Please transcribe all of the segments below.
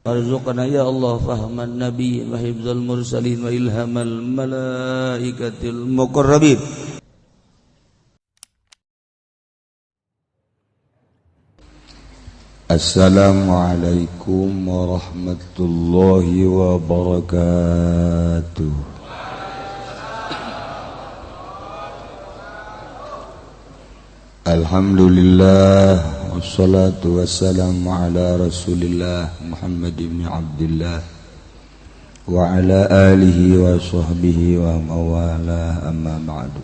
Warzuqna ya Allah fahman nabi wa hifdzal mursalin wa ilhamal malaikatil muqarrabin. Assalamualaikum warahmatullahi wabarakatuh. Alhamdulillah wassalatu wassalamu ala rasulillah Muhammad ibn Abdullah wa ala alihi wa sahbihi wa mawalah amma ba'du.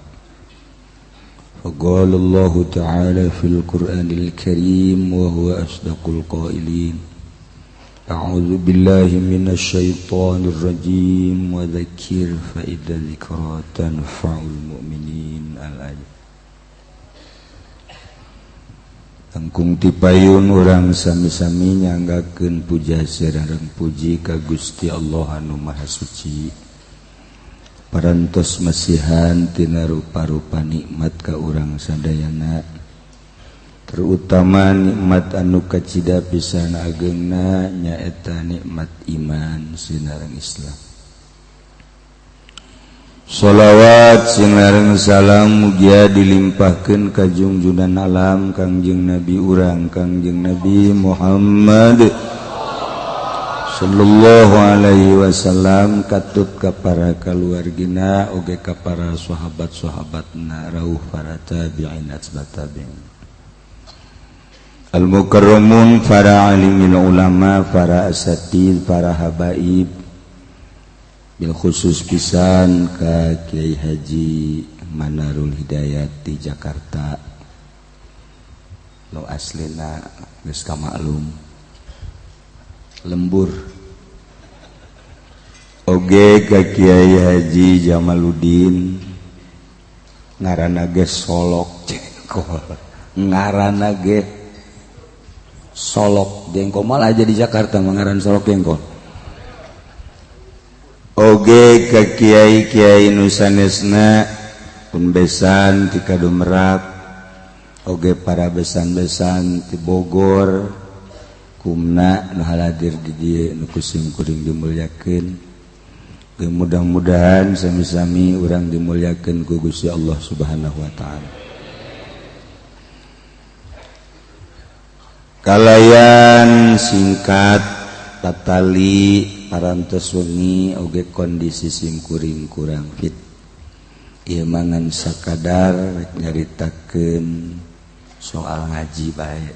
Faqala Allah ta'ala fil Qur'anil Karim wa huwa asdaqul qailin. A'udzu billahi minasy syaithanir rajim wa dzakir fa idza dzikra tanfa'ul mu'minin. Al-ayat. Langkung tipayun urang sami-sami nyanggakeun puja sareng puji ka Gusti Allah anu Maha Suci. Parantos masihan tina rupa-rupa nikmat ka urang sadayana. Terutama nikmat anu kacida pisan ageungna nyaeta nikmat iman sinareng Islam. Sholawat sinareng salam mugia dilimpahkeun ka junjungan alam Kangjeng Nabi urang Kangjeng Nabi Muhammad sallallahu alaihi wasallam, katut ka para kaluargina oge ka para sahabat-sahabatna rauh para tabi'in atba tabi'in al mukarramun, para alimin ulama, para asatid, para habaib, bil khusus pisan ka Kiai Haji Manarul Hidayat di Jakarta. Lo aslina geus kamaklum lembur. Oge ka Kiai Haji Jamaluddin ngaranna ge Solok Jengkol. Ngaranna ge Solok Jengkol, malah aja di Jakarta mengaran Solok Jengkol. Oge ka kiai-kiai nu sanesna pun besan ti Kadumerak, oge para besan-besan ti Bogor, kumna nu haladir di dieu nu kusim kuring dimulyakeun. Ge mudah-mudahan sami-sami urang dimulyakeun ku Gusti Allah Subhanahu wa taala. Kalayan singkat tatali parantos wengi oge kondisi simkuring kurang fit. Ieu mangan sakadar nyaritakeun soal ngaji bae.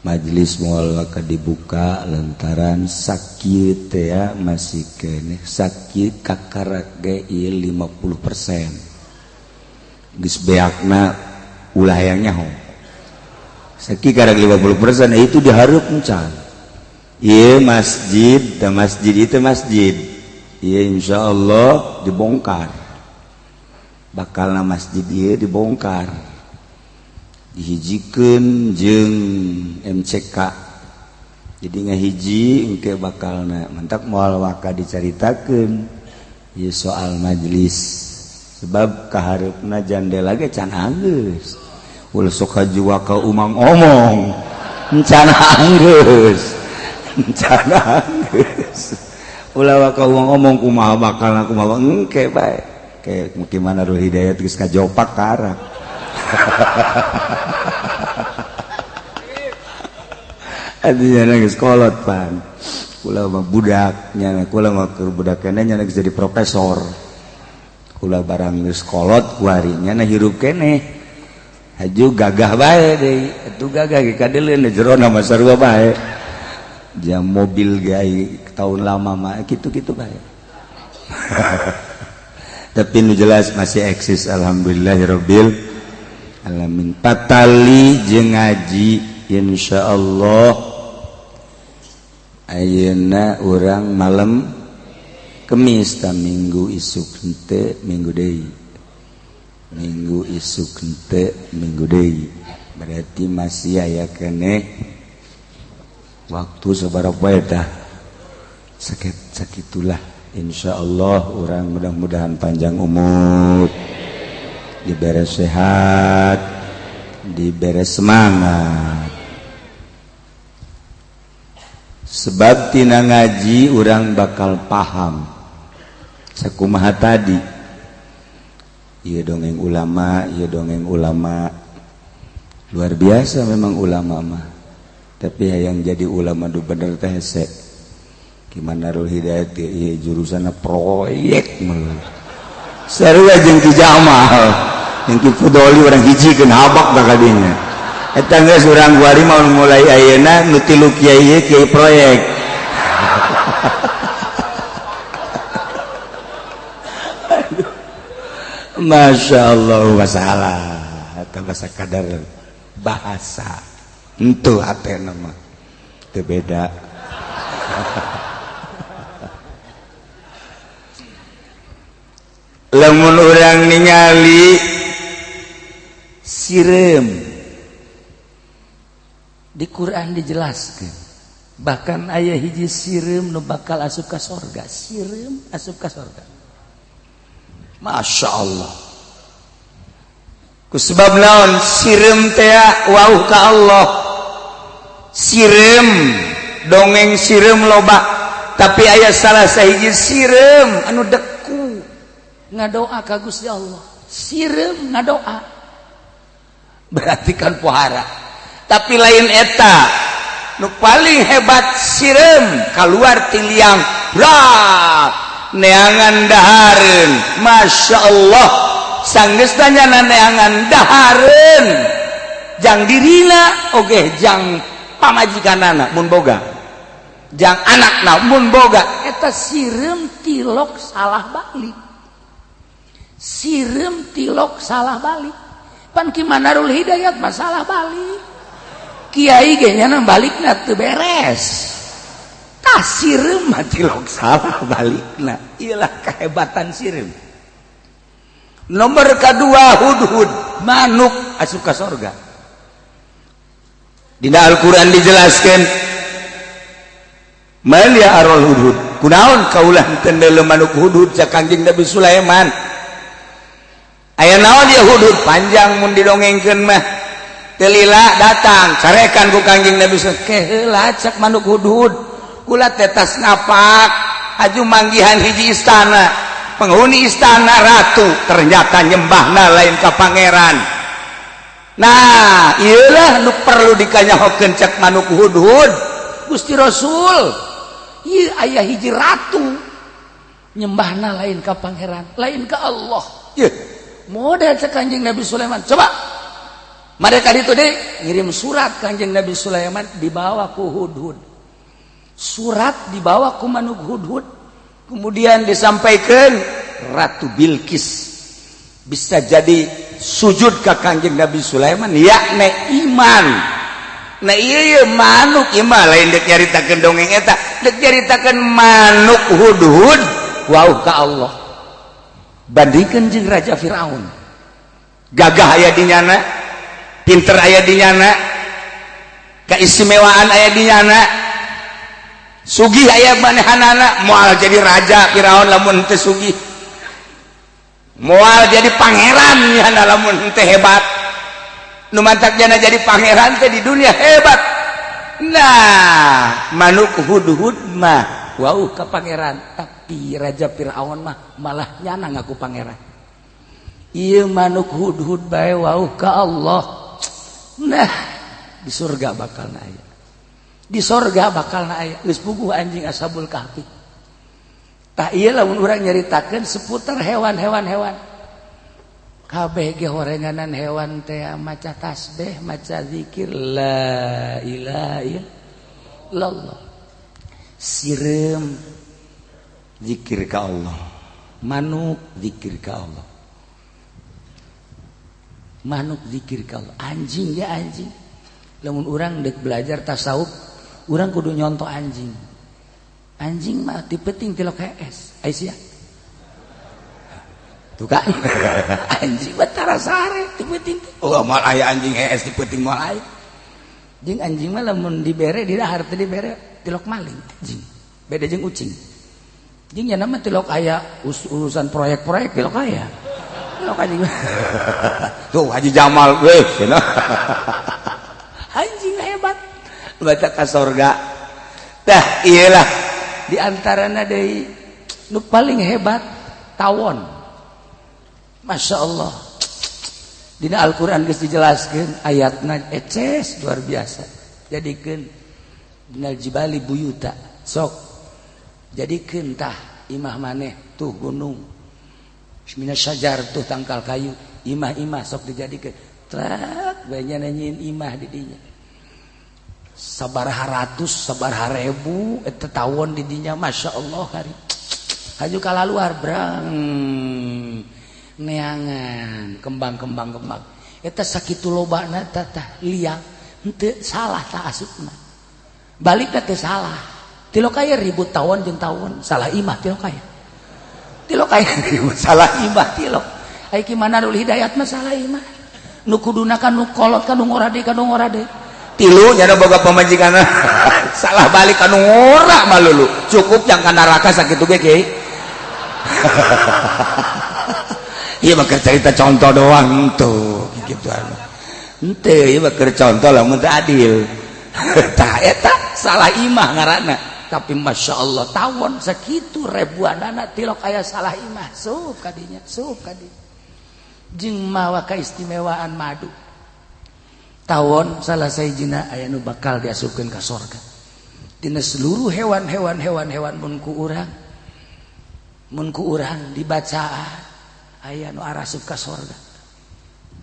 Majelis moal ka dibuka lantaran sakit teh ya masih keneh sakit kakarak ge ieu 50%. Geus beakna ulah hayang nyaho. Sakit karek 50% itu dihareup encan. Iya masjid, dan masjid itu masjid. Iya insyaallah dibongkar. Bakalna masjid ieu dibongkar. Dihijikeun jeung MCK. Jadi ngahiji engke bakalna mentak moal waka dicaritakeun ieu soal majelis. Sebab kahareupna jandela ge can anggeus. Ulah sok haji waka umang omong. Can anggeus. Jangan geus. Ulah waka ngomong kumaha bakalna kumaha engke bae. Ke gimana Manarul Hidayat geus kajopak karang. Adinya geus kolot pan. Kula mah budak nya, kula mah keur budak keneh nya geus jadi profesor. Kula barang geus kolot ku harinya na hirup keneh. Haju gagah bae deui. Atuh gagah ge kadeuleun jerona mah sarua bae. Jam mobil gay tahun lama mah gitu-gitu bae. Tapi nu jelas masih eksis alhamdulillahirabbil alamin. Patali jeung ngaji insyaallah ayeuna urang malam Kemis ta minggu isuk henteu minggu deui. Minggu isuk henteu minggu deui. Berarti masih aya keneh waktu sabaraha tah sakitulah. Insyaallah urang mudah-mudahan panjang umur, diberi sehat, diberi semangat. sebab tina ngaji urang bakal paham sakumaha tadi. Ieu dongeng ulama, ieu dongeng ulama. Luar biasa memang ulama mah. Tapi yang jadi ulama du bener teh hese. Gimana Manarul Hidayat ieu jurusana proyek mah. Sarua jeung Ki Jamal, jeung Ki Fudoli urang hijikeun habak da kadinya. Eta geus urang guari mau mulai ayeuna nu tilu kiai kiai proyek. Masya Allah masalah atau bahasa kadar bahasa itu apa nama itu beda. Lamun orang ningali sirem di Quran dijelaskan bahkan aya hiji sirem nu bakal asup ka sorga, sirem asup ka sorga. Masya Allah. Kusebab naon sirem teh wauh ka Allah. Sirem dongeng sirem loba, tapi aya salah sahiji sirem anu deku ngadoa ka Gusti Allah. Sirem ngadoa berarti kan pohara. Tapi lain eta nu paling hebat sirem kaluar ti liang neangan dahareun. Masya Allah sanggeus tanyana neangan dahareun jang dirina oge jang pamajikanana mun boga jang anakna mun boga eta sirem tilok salah balik. Sirem tilok salah balik pan Ki Manarul Hidayat masalah balik kiai ge nya balikna teu beres. Sirem mati lok salah balikna. Iyalah kehebatan sirem. Nomor kedua hudhud, manuk asup ka sorga. Dina Al-Quran dijelaskan man ya arwal hudhud kunaon kaulah tendele manuk hudhud ca Kangjeng Nabi Sulaiman. Aya naon dia hudhud panjang mun didongengkeun mah teu lila datang carekan ku Kangjeng Nabi Sulaiman keheula cak manuk hudhud kula tetas ngapak aju manggihan hiji istana penghuni istana ratu ternyata nyembahna lain ka pangeran. Nah iyalah nu perlu dikanyahokeun cek manuk hudhud Gusti Rasul. Ieu aya hiji ratu nyembahna lain ka pangeran lain ka Allah. Ieu model cek Kanjeng Nabi Sulaiman. Coba mereka ditu deui ngirim surat Kanjeng Nabi Sulaiman dibawa ku hudhud. Surat dibawa ku manuk hudhud kemudian disampaikan Ratu Bilqis bisa jadi sujud ke Kanjeng Nabi Sulaiman yakni iman. Nah iya manuk imah lain dek nyaritakeun dongeng eta dek nyaritakeun manuk hudhud wauh ka Allah. Bandingkeun jeung Raja Firaun gagah aya di nyana pinter aya di nyana keistimewaan aya di nyana sugih aya manehanana moal jadi raja Firaun lamun teu sugih moal jadi pangeran nyana lamun teu hebat nu mantak jana jadi pangeran teh di dunia hebat. Nah manuk hudhud mah wauh ka pangeran tapi Raja Firaun mah malah nyana ngaku pangeran. Ieu manuk hudhud bae wauh ka Allah. Nah di surga bakal aya di sorga bakal aya geus puguh anjing ashabul kahfi. Tah ieu lamun urang nyaritakeun seputar hewan-hewan kabeh ge horenganan hewan teh maca tasbih maca zikir la ilaha illallah. Sirem zikir ka Allah, manuk zikir ka Allah, manuk zikir ka Allah, anjing ya anjing. Lamun urang dek belajar tasawuf urang kudu nyontoh anjing. Anjing mah tipeting tilok HS Aisyah tuh kan anjing batara sare tipeting oh mal aya anjing HS tipeting mal aya jeung anjing mah lamun dibere di dahar teh dibere tilok maling anjing beda jeung ucing jeung nya nama tilok aya urusan proyek-proyek tilok aya tilok anjing tuh Haji Jamal weh anjing hebat baca ka sorga Dah iyalah diantarana deui nu paling hebat tawon. Masya Allah dina Al-Quran geus dijelaskeun ayatna eces luar biasa. Jadikeun minal jibali buyuta sok jadikeun tah imah maneh tuh gunung minas syajar tuh tangkal kayu imah-imah sok dijadikeun trak bae nyanyiin imah di dinya sabaraha ratus sabaraha ribu eta tawon di dinya Masya Allah hari haju kalaluar brang neangan kembang eta sakitu lobana tah liang henteu salah tah asupna balikna teu salah tilo kaya ribut tawon jeung tawon salah imah tilo kaya ribut salah imah tilo ai gimana dul hidayat mah salah imah nu kuduna kan nu kolot kan nu ngorade tilu nyana boga pamajikanna salah balik anu ngora malulu cukup yang ka neraka sakitu ge kiai ieu mah cerita contoh doang tuh kitu anu henteu ieu mah keur contoh lamun teu adil tah eta salah imah ngaranna tapi Masya Allah tawon sakitu ribuanana tilok aya salah imah sup kadinya jeung mawa kaistimewaan madu tawon salah sahijina aya nu bakal diasupkeun ka surga dina seluruh hewan mun ku urang dibacaan aya nu arasup ka surga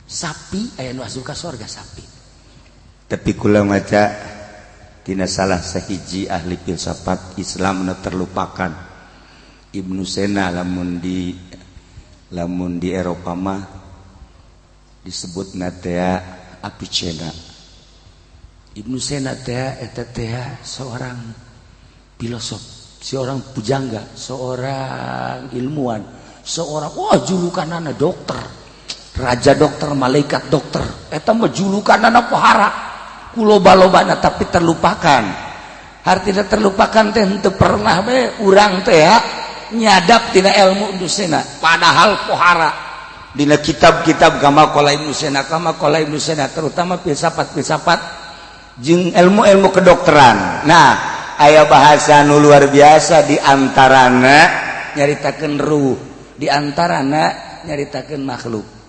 sapi aya nu asup ka surga sapi tapi kula maca tina salah sahiji ahli filsafat Islam nu terlupakan Ibnu Sena lamun di Eropa mah disebutna teh Avicenna. Ibnu Sena teh eta teh seorang filosof, seorang pujangga, seorang ilmuwan, seorang julukanana dokter. Raja dokter, malaikat dokter. Eta mah julukanana pohara. Kuloba-lobana tapi terlupakan. Artinya terlupakan teh henteu pernah bae urang teh nyadap tina ilmu Ibnu Sena. Padahal pohara dina kitab-kitab kama qala Ibnu Sena terutama filsafat jeung ilmu-ilmu kedokteran. Nah, aya bahasa nu luar biasa di antarana nyaritakeun ruh, di antarana nyaritakeun makhluk.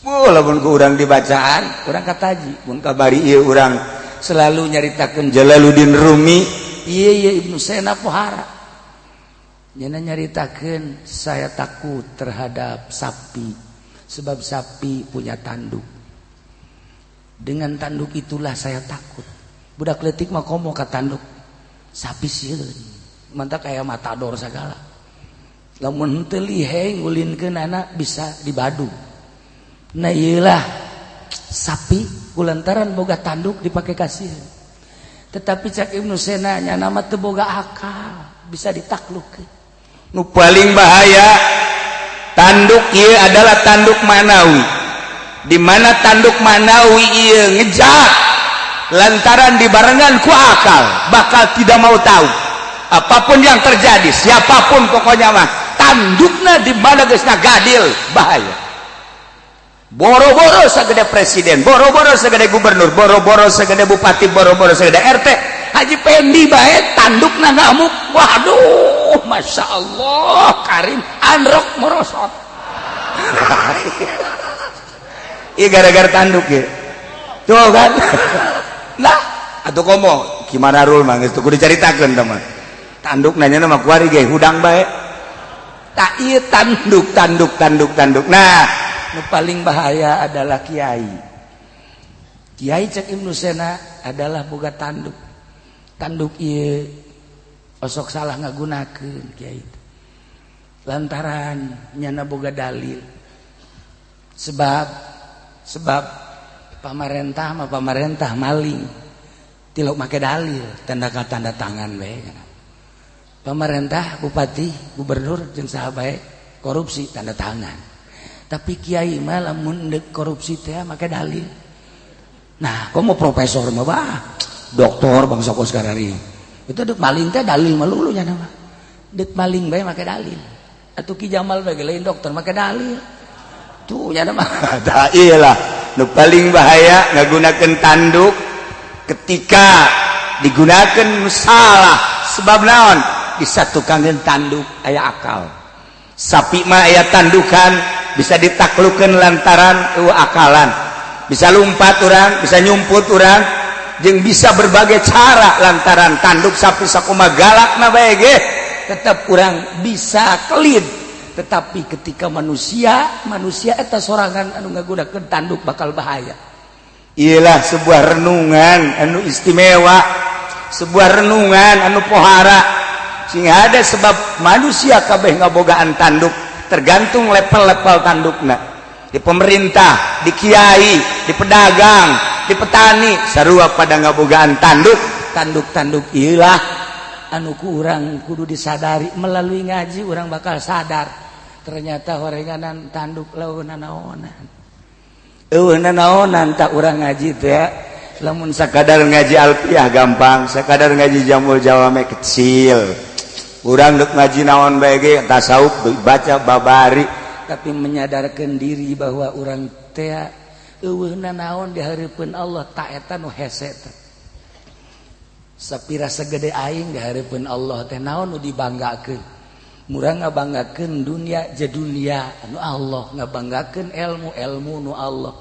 Lamun ku urang dibacaan, urang kataji, mun kabari ieu urang selalu nyaritakeun Jalaluddin Rumi, ieu Ibnu Sena pohara. Nyana nyaritakeun saya takut terhadap sapi. Sebab sapi punya tanduk. Dengan tanduk itulah saya takut. Budak leutik mah komo ka tanduk. Sapi sieun. Mantap kayak matador segala. Lamun henteu liheng ngulinkeun anak bisa dibadu. Nah iyalah sapi kulantaran boga tanduk dipake kasieun. Tetapi cak Ibnu Sena nya nama teu boga akal, bisa ditaklukkeun. Nu paling bahaya tanduk ieu adalah tanduk manawi. Di mana tanduk manawi ieu ngejak lantaran dibarengan ku akal, bakal tidak mau tahu apapun yang terjadi, siapapun pokoknya mah tandukna di mana geus ngagadil bahaya. Boro-boro sagede presiden, boro-boro sagede gubernur, boro-boro sagede bupati, boro-boro sagede RT, Haji Pendi bae tandukna ngamuk. Waduh, Masya Allah Karim androk merosot. Iya gara-gara tanduk ya. Tuh kan. Nah, atuh komo gimana rul mah geus kudu dicaritakeun teman. Tanduk nanya nama kuari ge hudang bae. Tak ieu tanduk. Nah, nu paling bahaya adalah kiai. Kiai cek Ibnu Sena adalah boga tanduk. Tanduk ieu osok salah ngagunakeun kiai. Lantaran nyana boga dalil. Sebab pamarentah maling. Tilok make dalil, tanda tangan bae. Pamarentah, bupati, gubernur jeung saha bae korupsi tanda tangan. Tapi kiai mah lamun deuk korupsi teh make dalil. Nah, komo profesor mah bah, doktor bangsa kos karari. Itu deuk maling teh dalil melulu nya nama. Deuk maling bae make dalil. Atuh Ki Jamal bae lain dokter make dalil. Tuh nya nama. Tah iyalah nu paling bahaya ngagunakeun tanduk ketika digunakan salah sebab naon disatukankeun tanduk aya akal sapi mah aya tandukan bisa ditaklukkan lantaran akalan bisa lompat orang bisa nyumput orang jeung bisa berbagai cara lantaran tanduk sapi sakumaha galakna bae ge tetap orang bisa kelid tetapi ketika manusia eta sorangan anu ngagunakeun tanduk bakal bahaya. Ialah sebuah renungan anu istimewa, sebuah renungan anu pohara sehingga ada sebab manusia kabeh ngabogaan tanduk tergantung level-level tandukna di pemerintah, di kiai, di pedagang, di petani sarua pada ngabogaan tanduk ialah anu ku urang kudu disadari melalui ngaji urang bakal sadar ternyata horenganan tanduk lawan naonan naonan tak urang ngaji teh lamun sakadar ngaji alfiah gampang sakadar ngaji jamul jawame kecil urang dek ngaji naon bae ge tasawuf baca babari tapi menyadarkan diri bahwa urang teh eueuhna naon di hareupeun Allah tak eta nu hese teh sapira segede aing di hareupeun Allah teh naon nu dibanggakeun murang ngabanggakeun dunia je dunia anu Allah ngabanggakeun ilmu nu Allah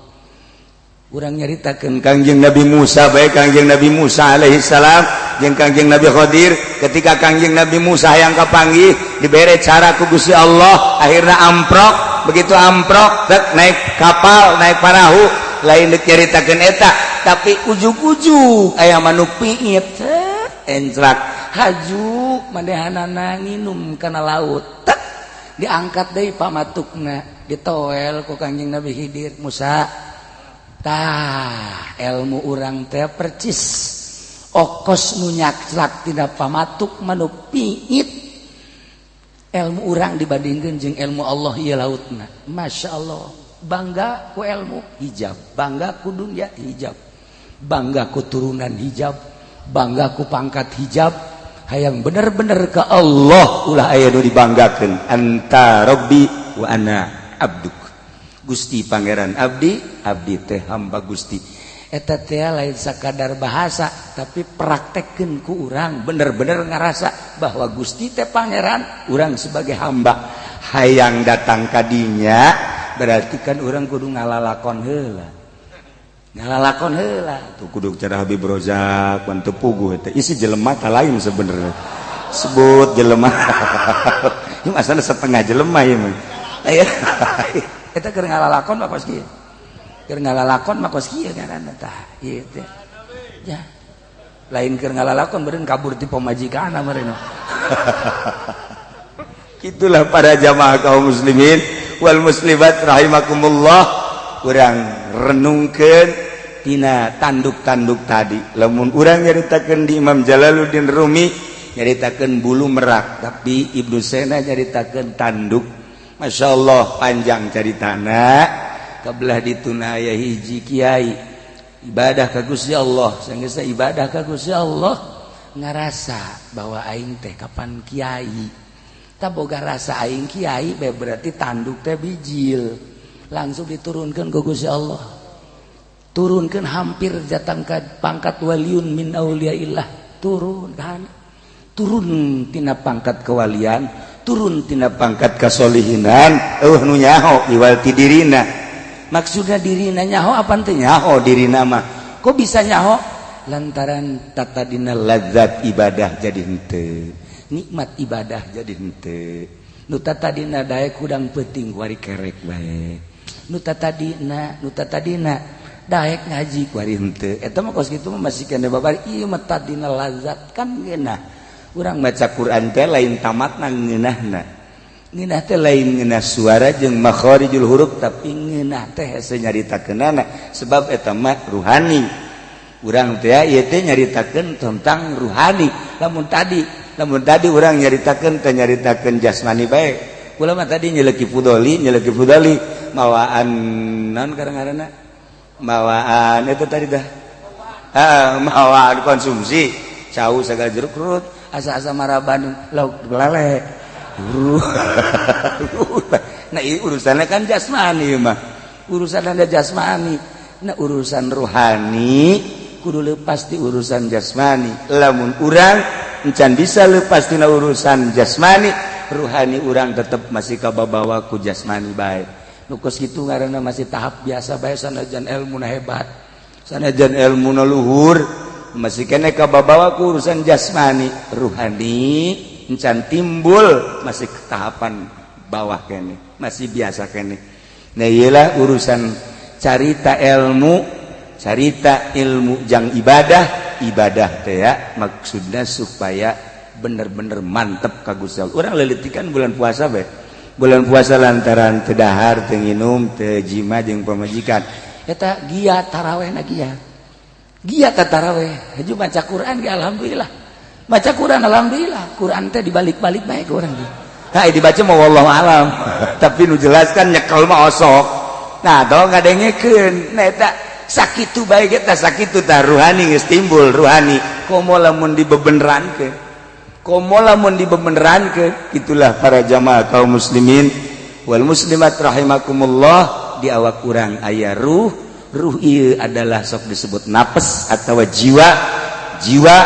urang nyaritakeun Kangjeng Nabi Musa bae Kangjeng Nabi Musa alaihi salam jeung Kangjeng Nabi Khadir ketika Kangjeng Nabi Musa hayang kapanggih dibere cara ku Gusti Allah akhirna amprok begitu amprok naik kapal naik perahu lain deuk nyaritakeun eta tapi ujug-ujug aya manuk piit encrak haju manehanana nginum kana laut tek diangkat deui pamatukna ditoel ku Kangjeng Nabi Khidir Musa tah ilmu urang teh percis okos nu nyakrak tina pamatuk manuk piit ilmu urang dibandingkeun jeung ilmu Allah ieu lautna masyaallah bangga ku ilmu hijab bangga ku dunya hijab bangga ku turunan hijab bangga ku pangkat hijab hayang bener-bener ke Allah ulah aya nu dibanggakeun anta rabbi wa ana abduk Gusti pangeran abdi teh hamba Gusti eta teh lain sakadar bahasa tapi praktekkeun ku urang bener-bener ngarasa bahwa Gusti teh pangeran urang sebagai hamba hayang datang ka dinya berarti kan urang kudu ngalalakon heula tuh kudu cara Habib Rozak bantu puguh eta isi jelema tah lain sebenarnya sebut jelema ieu asana setengah jelema ieu mah eta keur ngalalakon mah kos kieu keur ngalalakon mah kos kieu ngaranna tah ieu teh ya lain keur ngalalakon beureun kabur ti pamajikanna meureun itulah para jamaah kaum muslimin wal muslimat rahimakumullah urang renungkeun tina tanduk-tanduk tadi lamun urang nyaritakeun di Imam Jalaluddin Rumi nyaritakeun bulu merak tapi Ibnu Sena nyaritakeun tanduk masyaallah panjang caritana kabelah dituna aya hiji kiai ibadah ka Gusti Allah sanggeus ibadah ka Gusti Allah ngarasa bahwa aing teh kapan kiai tak boga rasa aing kiai berarti tanduk teh bijil langsung diturunkan ke Gusti Allah turunkan hampir jatang ke pangkat waliun min auliyaillah turun kan turun tina pangkat kewalian turun tina pangkat kasolihinan nu nyaho iwalti dirina maksudna dirina nyaho apa teh nyaho dirina mah kok bisa nyaho lantaran tatadina lazat ibadah jadi henteu nikmat ibadah jadi henteu nu tatadina daek hudang peuting kuari kerek bae nu tatadina daek ngaji kuari henteu eta mah kos kitu mah masih kene babari ieu mah tatadina lazat kan geunah urang baca Quran teh lain tamatna ngeunahna ngeunah teh lain ngeunah suara jeung makharijul huruf tapi ngeunah teh hese nyaritakeunana sebab eta mah ruhani urang teh ieu teh nyaritakeun tentang ruhani lamun tadi urang nyaritakeun teh nyaritakeun jasmani bae kula mah tadi nyeleki fudoli mawaan naon karang-karana mawaan eta tadi dah mawaan konsumsi cau sagala jeruk rut asa-asa maraban lauk lele nah ini urusannya kan jasmani mah urusan anda jasmani nah urusan rohani kudu lepas di urusan jasmani. Lamun urang encan bisa lepas tina urusan jasmani, ruhani urang tetap masih kababawa ku jasmani bae. Nu kos kitu ngaranna masih tahap biasa bae sanajan ilmuna hebat. Sanajan ilmuna luhur, masih kene kababawa ku urusan jasmani. Ruhani encan timbul masih ke tahapan bawah kene, masih biasa kene. Nah iyalah urusan carita ilmu jang ibadah teh ya, maksudnya supaya bener-bener mantep ka Gusti Allah. Urang leulitikan bulan puasa bae. Bulan puasa lantaran teu dahar, teu nginum, teu jima jeung pamajikan. Eta giat tarawehna giat. Giat taraweh. Haju baca Quran ge alhamdulillah. Baca Quran alhamdulillah. Quran teh dibalik-balik bae ke urang ge. Nah, dibaca mah wallahu alam. Tapi nu jelaskan nyekel mah osok. Nah, dong ngadengekeun. Nah, eta sakitu bae eta sakitu tah ruhani geus timbul ruhani. Komo lamun dibebenerankeun. Komo lamun dibebenerankeun. Itulah para jamaah kaum muslimin wal muslimat rahimakumullah, di awak urang aya ruh. Ruh ieu adalah sok disebut nafas atawa jiwa. Jiwa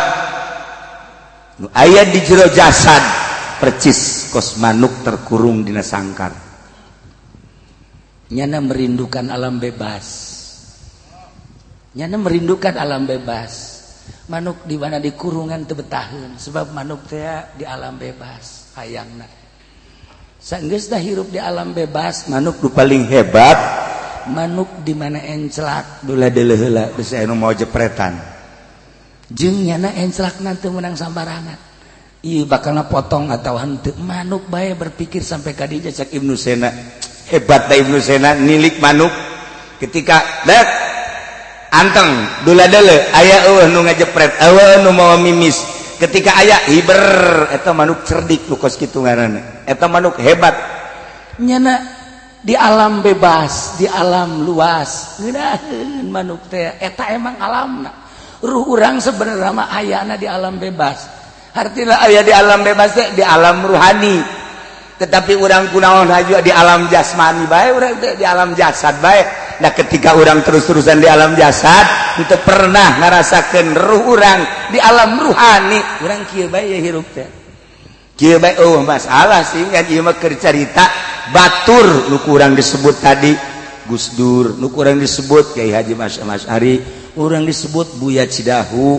nu aya di jero jasad. Percis kos manuk terkurung dina sangkar. Nyana merindukan alam bebas. Nyana merindukan alam bebas. Manuk di mana dikurungan teu betaheun, sebab manuk teh di alam bebas hayangna. Saenggeus dah hirup di alam bebas, manuk nu paling hebat, manuk di mana enclak dula deuleu heula geus aya nu mau jepretan. Jeung nyana enclakna teu meunang sambarangan. Iya bakalna potong atau henteu, manuk bae berpikir sampai ka dieu cak Ibnu Sena. Hebat da Ibnu Sena nilik manuk ketika dek anteng dula deuleu aya eueuh nu ngajepret, eueuh nu mawa mimis. Ketika aya hiber eta manuk cerdik lu kos kitu ngaranna. Eta manuk hebat. Nyana di alam bebas, di alam luas. Ngeunaheun manuk teh eta emang alamna. Ruh urang sebenarnya mah ayana di alam bebas. Artinya aya di alam bebas teh di alam ruhani. Tetapi urang kunaon haju di alam jasmani bae, urang teh di alam jasad bae. Nah ketika urang terus-terusan di alam jasad, teu pernah ngarasakeun ruh urang di alam ruhani. Urang kieu bae hirup teh. Kieu bae masalah sih kan ieu mah keur carita batur nu urang disebut tadi Gus Dur, nu urang disebut Kyai Haji Asy'ari, urang disebut Buya Cidahu,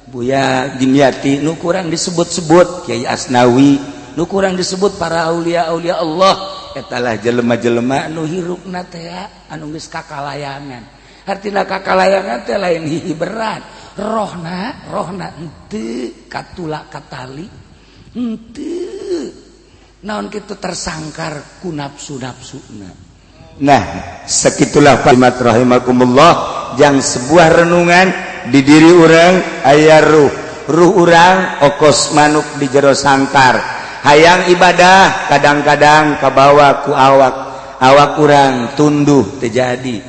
Buya Dimyati, nu kurang disebut-sebut Kyai Asnawi, nu kurang disebut para aulia-aulia Allah. Etalah jelema-jelema nu hirupna teh anu geus kakalayangan. Artina kakalayangan teh lain hihiberan. Rohna henteu katula katali. Henteu. Naon kitu tersangkar ku nafsu-nafsuna. Nah, sakitulah kalimat rahimakumullah jang sebuah renungan di diri urang aya ruh urang okos manuk di jero sangkar hayang ibadah kadang-kadang kabawa ku awak urang tunduh terjadi.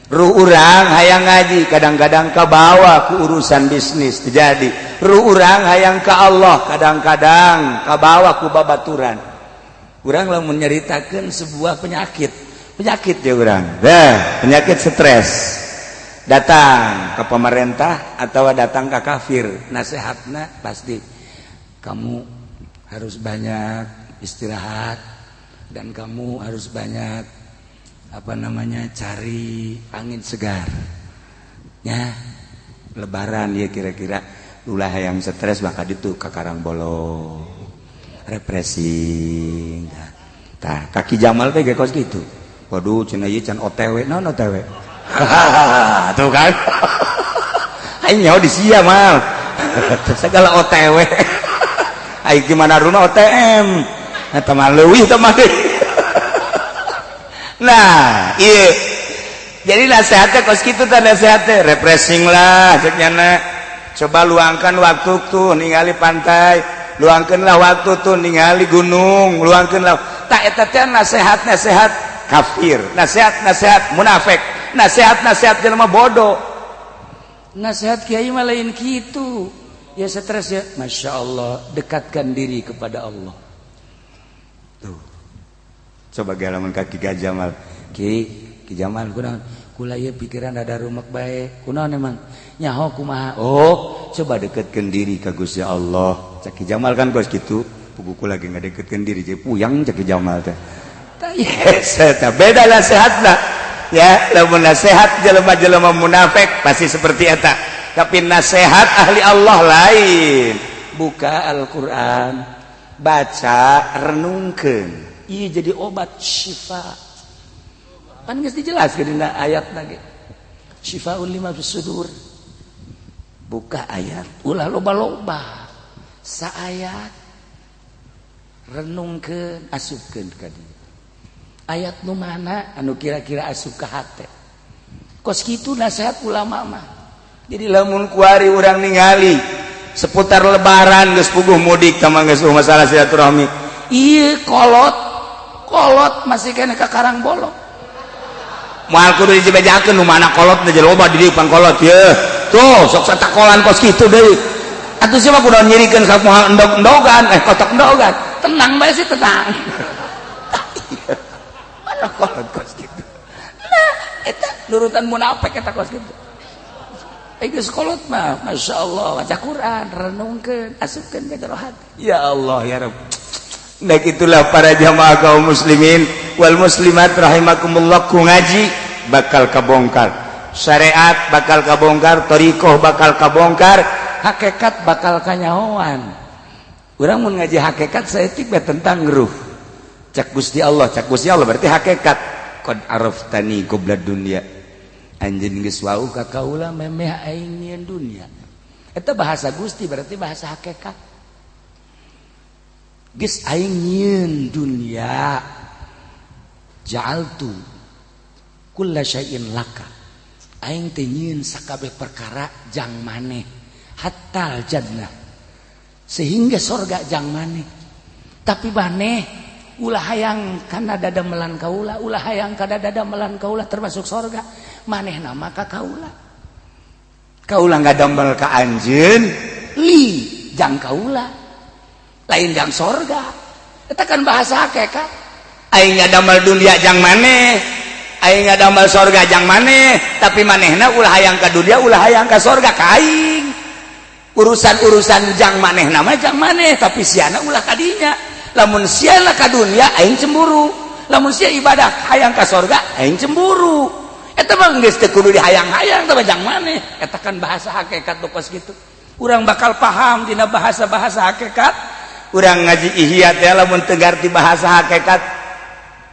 Ruh urang hayang ngaji kadang-kadang kabawa ku urusan bisnis terjadi. Ruh urang hayang ka Allah kadang-kadang kabawa ku babaturan. Urang lamun nyaritakeun sebuah penyakit ya urang. Penyakit stres. Datang ke pemerintah atau datang ke kafir, nasihatnya pasti kamu harus banyak istirahat dan kamu harus banyak cari angin segar ya. Lebaran ya kira-kira ulah yang stres maka itu ke Karangbolo repressing tah kaki Jamal teh gekos gitu. Waduh cenah ieu can OTW naon OTW. Tuh kan aing nyaho di sia mal segala OTW aing gimana runa OTM eta mah leuwih teh mah. Nah ieu jadi nasihatnya kos kitu teh nasihatnya refreshing lah cek nyana. Coba luangkan waktu tuh ningali pantai, luangkeunlah waktu tuh ningali gunung, luangkeunlah tak eta teh nasihat kafir, nasihat munafik, nasihat jelema bodoh. Nasihat kiai mah lain kitu. Ya stres ya, Masya Allah, dekatkan diri kepada Allah. Tuh. Coba galaman kaki Ki Jamal, Ki Jamal kula ieu pikiran ada rumek bae kunaon emang nyaho kumaha oh coba deketkeun diri ka Gusti Allah cak Jamal kan kos kitu puguku lagi ngadeketkeun diri jadi puyang cak Jamal teh yes eta beda nasihatna ya lamun nasihat jelema-jelema munafik pasti seperti eta tapi nasihat ahli Allah lain buka Al-Qur'an baca renungkeun ieu jadi obat syifa kan geus dijelaskeun dina ayat lagi syifaul lima fis sudur buka ayat ulah loba-loba sa ayat renungkeun asupkeun ka dieu ayat nu mana anu kira-kira asup ka hate kos kitu nasihat ulama mah jadi lamun kuari urang ningali seputar lebaran geus puguh mudik tama geus masalah silaturahmi ieu kolot masih kena ka karang bolong moal kudu dijebejakeun nu mana kolot teh loba di dieu pangkolot ye tuh sok satakolan kos kitu deui atuh siapa kudu nyirikeun ka moal endog-endogan kotok endogan tenang bae sih tenang mana kolot kos kitu nah eta nurutan munafik eta kos kitu geus kolot mah masyaallah baca Quran renungkeun asupkeun ka jero hati ya Allah ya Rabb nah itulah para jamaah kaum muslimin wal muslimat rahimakumullah ku ngaji bakal kabongkar syariat bakal kabongkar thariqah bakal kabongkar hakikat bakal kanyahoan urang mun ngaji hakikat saeutik bae tentang ruh cak Gusti Allah berarti hakikat qad araftani qabla dunya anjeun geus wau ka kaula memeh aing nyieun dunya eta bahasa Gusti berarti bahasa hakikat geus aing nyieun dunya ja'altu kulla syai'in laka aing teh nyieun sakabeh perkara jang maneh hatta jannah sehingga surga jang maneh tapi maneh ulah hayang kana dadamelan kaula ulah hayang kada dadamelan kaula termasuk surga maneh nama ka kaula ngadamel ka anjeun li jang kaula lain jang surga eta kan bahasa hakikat aing ngadamel dunia jang maneh aing ngadamel surga jang maneh tapi manehna ulah hayang ka dunia ulah hayang ka surga ka aing urusan-urusan jang manehna mah jang maneh tapi siana ulah ka dinya lamun siana ka dunia aing cemburu lamun sia ibadah hayang ka surga aing cemburu eta mah geus teu kudu dihayang-hayang teh jang maneh eta kan bahasa hakikat kos kitu urang bakal paham dina bahasa-bahasa hakikat urang ngaji ihya teh lamun teu ngarti bahasa hakikat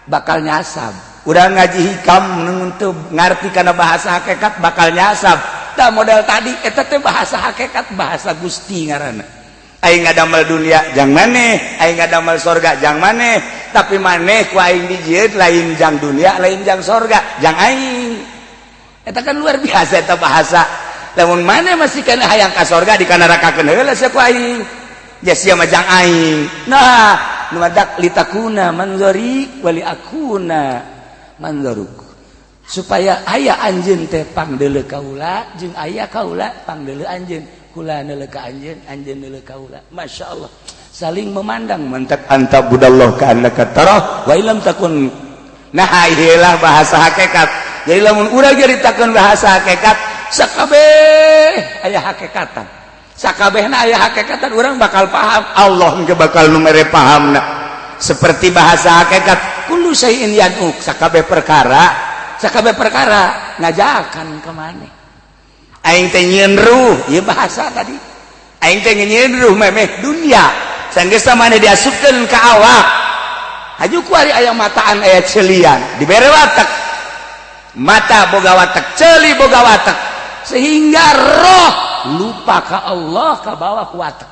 bakal nyasab urang ngaji hikam mun teu ngarti kana bahasa hakikat bakal nyasab da model tadi eta teh bahasa hakikat bahasa Gusti ngaranna aing ngadamel dunia jang maneh aing ngadamel surga jang maneh tapi maneh ku aing dijieun lain jang dunia lain jang surga jang aing eta kan luar biasa eta bahasa lamun maneh masih kana hayang ka surga di kana neraka heula sia ku aing ya sia mah jang aing nah nu madak litakuna manzari wali akuna manzaruk supaya aya anjeun teh pangdeuleu kaula jeung aya kaula pangdeuleu anjeun kula neuleuh ka anjeun neuleuh ka kaula masyaallah saling memandang mantak anta budallah ka annaka tarah wa illam takun nah ieu bahasa hakikat jadi lamun urang nyaritakeun bahasa hakikat sakabeh aya hakikatan sakabehna aya hakikatan urang bakal paham Allah engke bakal nu mere pahamna seperti bahasa hakikat kullu syai'in yad'uk sakabeh perkara ngajakan ka maneh aing teh nyieun ruh ieu bahasa tadi aing teh nyieun ruh memeh dunia sanggeus maneh diasupkeun ka awak haju kuari aya mataan aya ceelian dibere watek mata boga watek ceuli boga watek sehingga roh lupa ka Allah ka bawah ku watek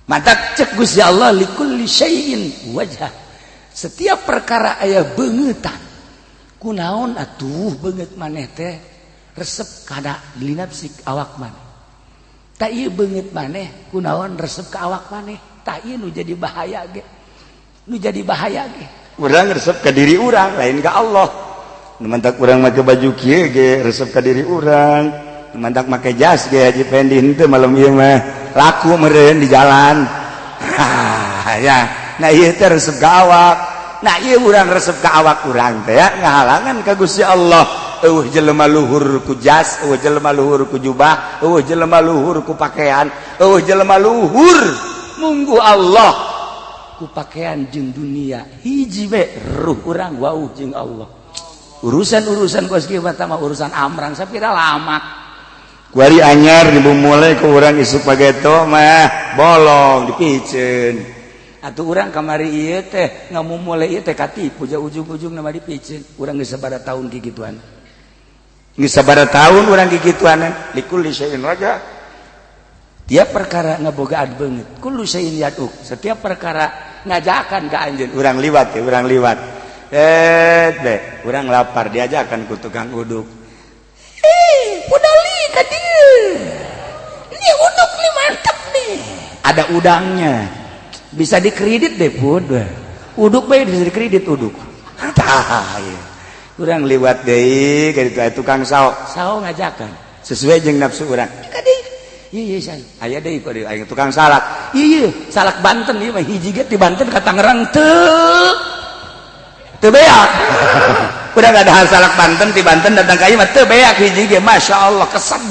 mata cek Gusti Allah likulli syai'in wajah setiap perkara aya beungetan kunaon atuh beungeut maneh teh resep kada linapsik awak maneh tak ieu beungeut maneh kunaon resep ka awak maneh tak ieu nu jadi bahaya ge urang resep ka diri urang lain ka Allah nu mantak urang make baju kieu ge resep ka diri urang nu mantak make jas ge Haji Pendi henteu malam ieu mah laku meureun di jalan ya nah ieu teh resep ka awak nah ieu urang resep ka awak urang teh ya ngahalangan ka Gusti Allah. Eueuh jelema luhur ku jas, eueuh jelema luhur ku jubah, eueuh jelema luhur ku pakaian, eueuh jelema luhur munggu Allah ku pakaian jeung dunia. Hiji we ruh urang wauh jeung Allah. Urusan-urusan kos kieu mah urusan amrang sapira lama. Kuari anyar dibumulai ke urang isuk pageto mah bolong dipiceun. Atuh urang kamari ieu teh ngamumule ieu teh katipu ja ujung-ujungna mah dipiceun. Urang geus sabaraha taun kikituan. Geus sabaraha taun urang kikituan likulli syai'in raja. Tiap perkara ngabogaan beungeut. Kullu syai'in yaduk. Setiap perkara ngajakan ka anjeun. Urang liwat ya, urang liwat. Be, urang lapar diajakan ku tukang uduk. Udali ka dieu. Ini uduk nih mantep nih. Ada udangnya. Bisa dikredit deh pud. Uduk bae bisa dikredit uduk. Tah ya. Urang liwat deui ka ditu tukang sao. Sao ngajakan sesuai jeung nafsu urang. Ka deui. Ieu say. Aya deui ku aya tukang salak. Ieu salak Banten ieu mah hiji ge ti Banten ka Tangerang teu beak. Udah gak ada salak Banten di Banten datang ka ieu mah teu beak hiji ge masyaallah kesem.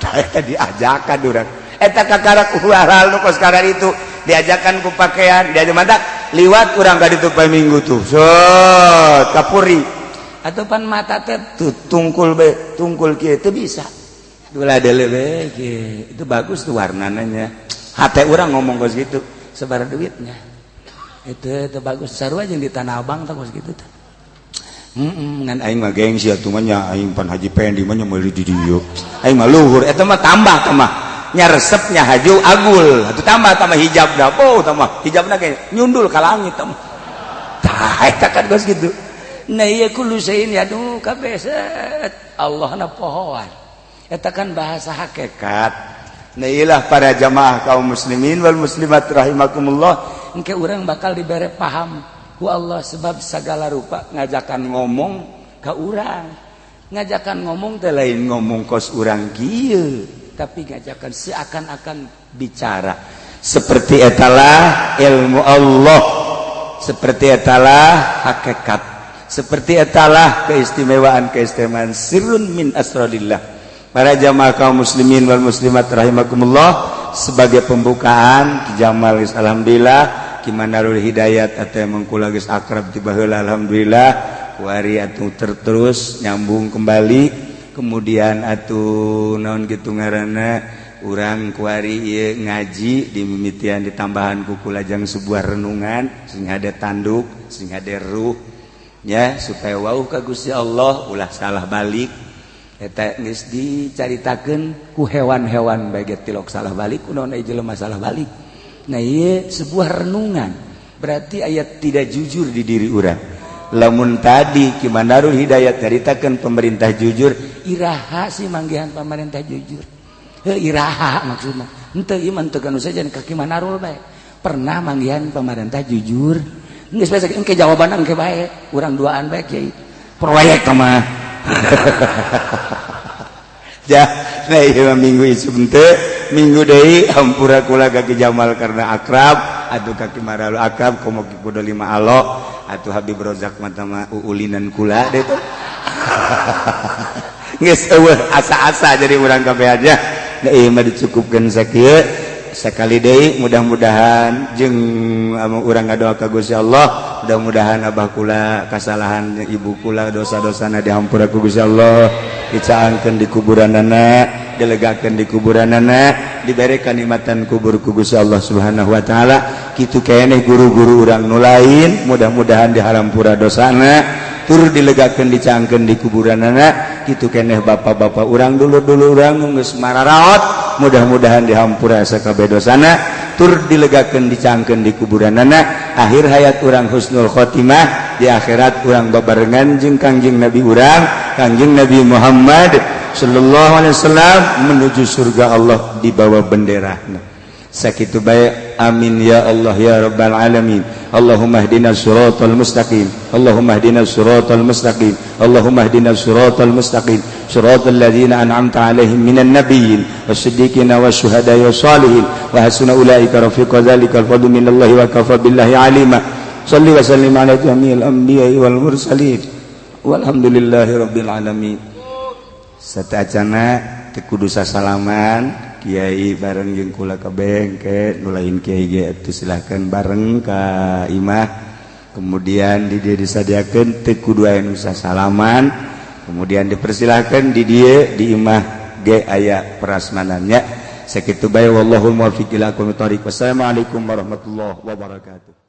Eta diajakan urang. Eta kakara ku halal nu kos karar itu diajakan ku pakaian, diajak mantak liwat urang ka ditu poe Minggu tuh. Set kapuri. Atuh pan mata teh tungkul be, tungkul kieu teu bisa. Dula deuleu be kieu. Itu bagus tuh warnana nya. Hate urang ngomong kos gitu, sebar duitnya. Itu bagus sarua jeung di Tanah Abang tah kos kitu teh. Ngan aing mah gengsi atuh mah nya aing pan Haji Pendi mah nya meuli di dieu. Aing mah luhur eta mah tambah tah mah. Nya resepnya haju agul. Atuh tambah hijabna. Oh tah mah hijabna ge nyundul ka langit tah. Tah eta kan geus kitu. Nah ieu kullu syai'in yadu kabeh set Allahna pohoan. Eta kan bahasa hakikat. Nah iyalah para jamaah kaum muslimin wal muslimat rahimakumullah, engke urang bakal dibere paham ku Allah sebab segala rupa ngajakan ngomong ka urang. Ngajakan ngomong teh lain ngomong kos urang kieu, tapi ngajakan seakan-akan bicara. Seperti etalah ilmu Allah, seperti etalah hakikat, seperti etalah keistimewaan sirrun min asrarillah. Para jamaah kaum muslimin wal muslimat rahimakumullah, sebagai pembukaan Ki Jamal alhamdulillah, Ki Manarul Hidayat atuh mangkula geus akrab ti baheula alhamdulillah, kuari atuh terus nyambung kembali. Kemudian atuh naon kitu ngaranna urang kuari ieu ngaji di mimitian ditambahan ku kulajang sebuah renungan sing hade tanduk, sing hade ruh ya supaya wauh ka Gusti Allah ulah salah balik. Eta geus dicaritakeun ku hewan-hewan bae tilok salah balik kunaon aya jelema salah balik. Nah ieu sebuah renungan. Berarti ayat tidak jujur di diri urang. Lamun tadi Ki Manarul Hidayat caritakeun pemerintah jujur, iraha sih manggihan pemerintah jujur. Iraha maksudna. Henteu ieu mah teu kanu saja ka Ki Manarul bae. Pernah manggihan pemerintah jujur. Geus bae engke jawabanna engke bae. Urang duaan bae kiai. Proyek mah. Ya, nah iya minggu isu teu minggu deui hampura kula ka Ki Jamal karena akrab, atuh ka Ki Manarul akrab komo Ki kudu 5 alo, atuh Habib Rozak mah mah uulinan kula deh tuh. Geus eueuh asa-asa jadi urang kabeh aja. Da ieu mah dicukupkeun sakieu. Sekali deui mudah-mudahan jeung urang ngadoa ka Gusti Allah, mudah-mudahan abah kula kasalahan ibu kula dosa-dosana dihampura ku Gusti Allah, dicaangkeun di kuburanana, dilegakeun di kuburanana, dibere kanikmatan kubur ku Gusti Allah Subhanahu wa taala. Kitu keneh guru-guru urang nu lain mudah-mudahan dihampura dosana, tur dilegakeun dicaangkeun di kuburanana. Kitu keneh bapak-bapak urang dulu-dulu urang geus mararaot, mudah-mudahan dihampura sakabeh dosana, tur dilegakeun dicaangkeun di kuburanana. Akhir hayat urang husnul khotimah, di akhirat urang babarengan jeung Kangjeng Nabi urang, Kangjeng Nabi Muhammad sallallahu alaihi wasallam menuju surga Allah di bawah benderana. Sakitu bae amin ya Allah ya rabbal alamin. Allahumma ihdinas siratal mustaqim, Allahumma ihdinas siratal mustaqim, Allahumma ihdinas siratal mustaqim, siratal ladzina an'amta 'alaihim minan nabiyyin wasiddiqina wasyuhada'i wassalihin wa hasuna ulaika rafiqa, dzalikal fadlu minallahi wa kafa billahi alima. Shalli wa sallim ala jamil anbiya'i wal mursalin. Walhamdulillahirabbil alamin. Satacana teu kudu sasalaman, kiai bareng jeung kula kabeh engke nu lain kiai ge atuh silakan bareng ka imah. Kemudian di dieu disadiakeun teu kudu aya nu sasalaman. Kemudian dipersilahkan di dieu di imah ge aya prasmanannya. Sakitu bae wallahul muwaffiq ila aqwamit thoriq. Wassalamualaikum warahmatullahi wabarakatuh.